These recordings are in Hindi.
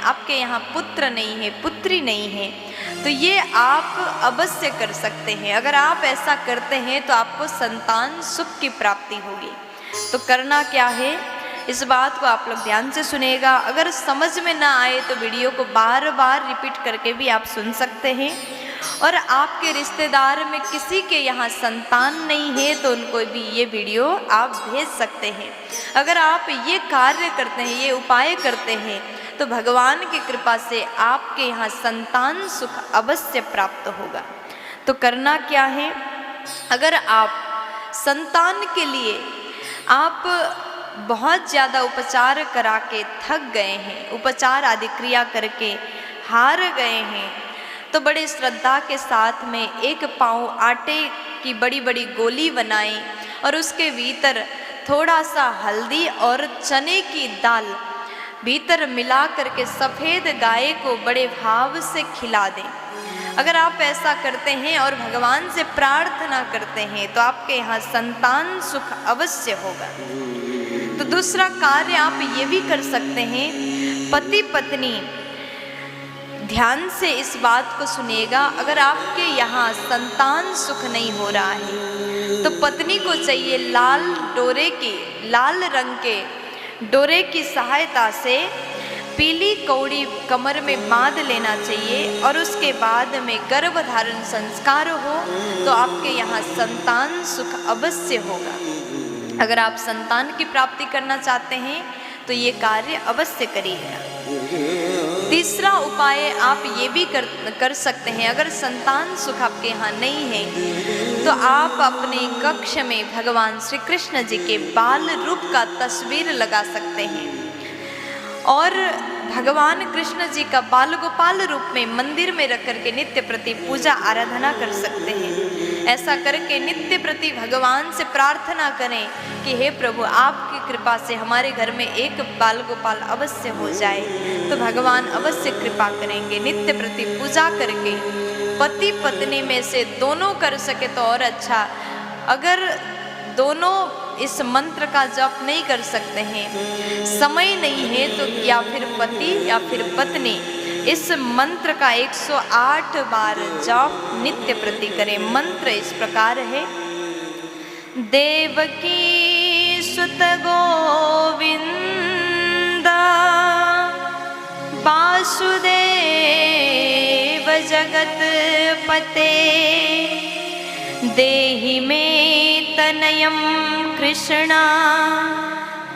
आपके यहाँ पुत्र नहीं है, पुत्री नहीं है, तो ये आप अवश्य कर सकते हैं। अगर आप ऐसा करते हैं तो आपको संतान सुख की प्राप्ति होगी। तो करना क्या है, इस बात को आप लोग ध्यान से सुनेगा। अगर समझ में ना आए तो वीडियो को बार बार रिपीट करके भी आप सुन सकते हैं। और आपके रिश्तेदार में किसी के यहाँ संतान नहीं है तो उनको भी ये वीडियो आप भेज सकते हैं। अगर आप ये कार्य करते हैं, ये उपाय करते हैं, तो भगवान की कृपा से आपके यहाँ संतान सुख अवश्य प्राप्त होगा। तो करना क्या है, अगर आप संतान के लिए आप बहुत ज़्यादा उपचार करा के थक गए हैं, उपचार आदि क्रिया करके हार गए हैं, तो बड़े श्रद्धा के साथ में एक पाँव आटे की बड़ी बड़ी गोली बनाएं और उसके भीतर थोड़ा सा हल्दी और चने की दाल भीतर मिला करके सफ़ेद गाय को बड़े भाव से खिला दें। अगर आप ऐसा करते हैं और भगवान से प्रार्थना करते हैं तो आपके यहाँ संतान सुख अवश्य होगा। तो दूसरा कार्य आप ये भी कर सकते हैं, पति पत्नी ध्यान से इस बात को सुनेगा। अगर आपके यहाँ संतान सुख नहीं हो रहा है तो पत्नी को चाहिए लाल रंग के डोरे की सहायता से पीली कौड़ी कमर में बांध लेना चाहिए और उसके बाद में गर्भधारण संस्कार हो तो आपके यहाँ संतान सुख अवश्य होगा। अगर आप संतान की प्राप्ति करना चाहते हैं तो ये कार्य अवश्य करिएगा। तीसरा उपाय आप ये भी कर सकते हैं, अगर संतान सुख आपके यहाँ नहीं है तो आप अपने कक्ष में भगवान श्री कृष्ण जी के बाल रूप का तस्वीर लगा सकते हैं और भगवान कृष्ण जी का बाल गोपाल रूप में मंदिर में रख करके नित्य प्रति पूजा आराधना कर सकते हैं। ऐसा करके नित्य प्रति भगवान से प्रार्थना करें कि हे प्रभु आपकी कृपा से हमारे घर में एक बाल गोपाल अवश्य हो जाए, तो भगवान अवश्य कृपा करेंगे। नित्य प्रति पूजा करके पति पत्नी में से दोनों कर सके तो और अच्छा। अगर दोनों इस मंत्र का जप नहीं कर सकते हैं, समय नहीं है, तो या फिर पति या फिर पत्नी इस मंत्र का 108 बार जप नित्य प्रति करें। मंत्र इस प्रकार है, देवकी सुत गोविंद वासुदेव जगत पते देहि मे तनयं कृष्णा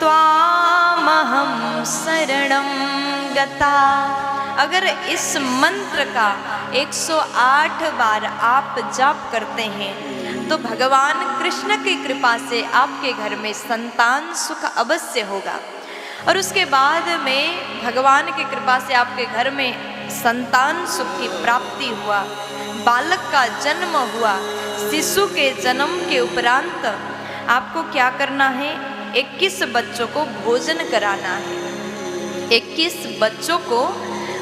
त्वामहं शरणं गता। अगर इस मंत्र का 108 बार आप जाप करते हैं तो भगवान कृष्ण की कृपा से आपके घर में संतान सुख अवश्य होगा। और उसके बाद में भगवान की कृपा से आपके घर में संतान सुख की प्राप्ति हुआ, बालक का जन्म हुआ। शिशु के जन्म के उपरांत आपको क्या करना है, 21 बच्चों को भोजन कराना है। 21 बच्चों को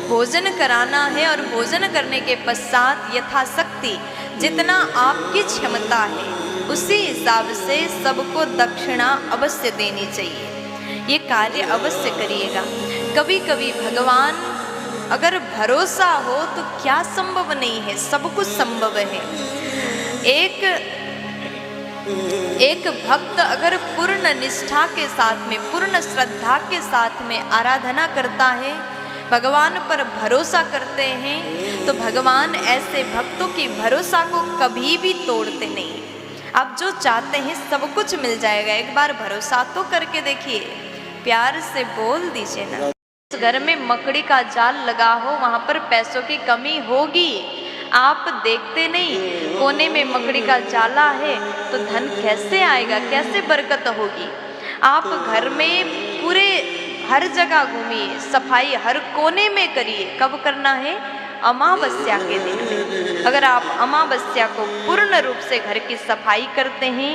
भोजन कराना है और भोजन करने के पश्चात यथाशक्ति जितना आपकी क्षमता है उसी हिसाब से सबको दक्षिणा अवश्य देनी चाहिए। ये कार्य अवश्य करिएगा। कभी कभी भगवान अगर भरोसा हो तो क्या संभव नहीं है, सब कुछ संभव है। एक भक्त अगर पूर्ण निष्ठा के साथ में, पूर्ण श्रद्धा के साथ में आराधना करता है, भगवान पर भरोसा करते हैं, तो भगवान ऐसे भक्तों की भरोसा को कभी भी तोड़ते नहीं। आप जो चाहते हैं सब कुछ मिल जाएगा। एक बार भरोसा तो करके देखिए, प्यार से बोल दीजिए ना। घर में मकड़ी का जाल लगा हो वहाँ पर पैसों की कमी होगी, आप देखते नहीं। कोने में मकड़ी का जाला है तो धन कैसे आएगा, कैसे बरकत होगी। आप घर में पूरे हर जगह घूमिए, सफाई हर कोने में करिए। कब करना है, अमावस्या के दिन में। अगर आप अमावस्या को पूर्ण रूप से घर की सफाई करते हैं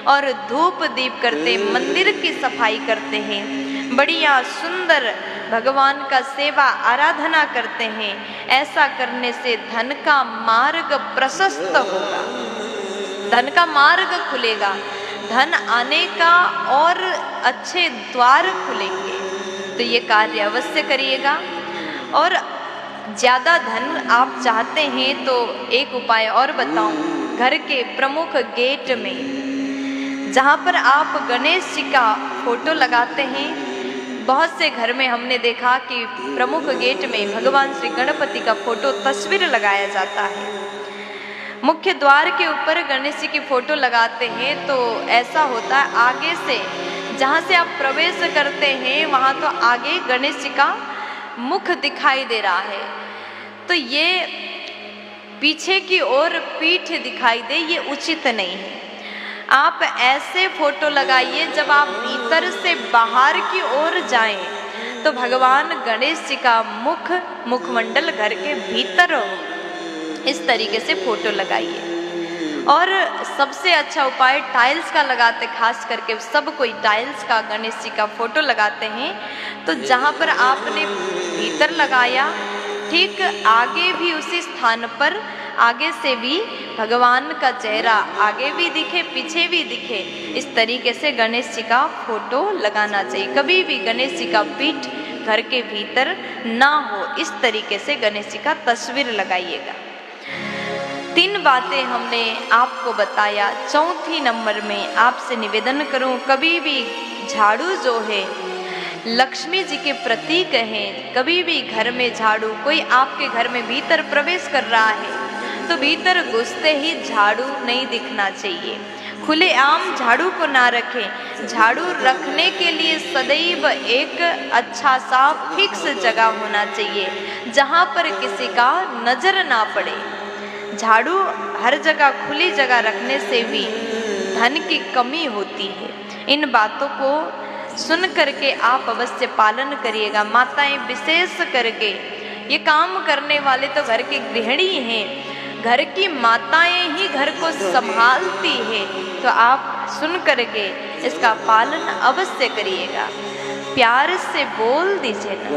और धूप दीप करते, मंदिर की सफाई करते हैं, बढ़िया सुंदर भगवान का सेवा आराधना करते हैं, ऐसा करने से धन का मार्ग प्रशस्त होगा, धन का मार्ग खुलेगा, धन आने का और अच्छे द्वार खुलेंगे। तो ये कार्य अवश्य करिएगा। और ज़्यादा धन आप चाहते हैं तो एक उपाय और बताऊं। घर के प्रमुख गेट में जहाँ पर आप गणेश जी का फोटो लगाते हैं, बहुत से घर में हमने देखा कि प्रमुख गेट में भगवान श्री गणपति का फोटो तस्वीर लगाया जाता है। मुख्य द्वार के ऊपर गणेश जी की फोटो लगाते हैं तो ऐसा होता है आगे से जहाँ से आप प्रवेश करते हैं वहाँ तो आगे गणेश जी का मुख दिखाई दे रहा है, तो ये पीछे की ओर पीठ दिखाई दे, ये उचित नहीं है। आप ऐसे फोटो लगाइए जब आप भीतर से बाहर की ओर जाएं तो भगवान गणेश जी का मुखमंडल घर के भीतर हो, इस तरीके से फोटो लगाइए। और सबसे अच्छा उपाय टाइल्स का लगाते, खास करके सब कोई टाइल्स का गणेश जी का फोटो लगाते हैं, तो जहाँ पर आपने भीतर लगाया ठीक आगे भी उसी स्थान पर आगे से भी भगवान का चेहरा आगे भी दिखे पीछे भी दिखे, इस तरीके से गणेश जी का फोटो लगाना चाहिए। कभी भी गणेश जी का पीठ घर के भीतर ना हो, इस तरीके से गणेश जी का तस्वीर लगाइएगा। 3 बातें हमने आपको बताया। चौथी नंबर में आपसे निवेदन करूं, कभी भी झाड़ू जो है लक्ष्मी जी के प्रतीक हैं। कभी भी घर में झाड़ू, कोई आपके घर में भीतर प्रवेश कर रहा है तो भीतर घुसते ही झाड़ू नहीं दिखना चाहिए। खुलेआम झाड़ू को ना रखें। झाड़ू रखने के लिए सदैव एक अच्छा सा फिक्स जगह होना चाहिए जहाँ पर किसी का नजर ना पड़े। झाड़ू हर जगह खुली जगह रखने से भी धन की कमी होती है। इन बातों को सुन करके आप अवश्य पालन करिएगा। माताएं विशेष करके, ये काम करने वाले तो घर की गृहिणी हैं, घर की माताएं ही घर को संभालती है, तो आप सुन करके इसका पालन अवश्य करिएगा। प्यार से बोल दीजिए ना।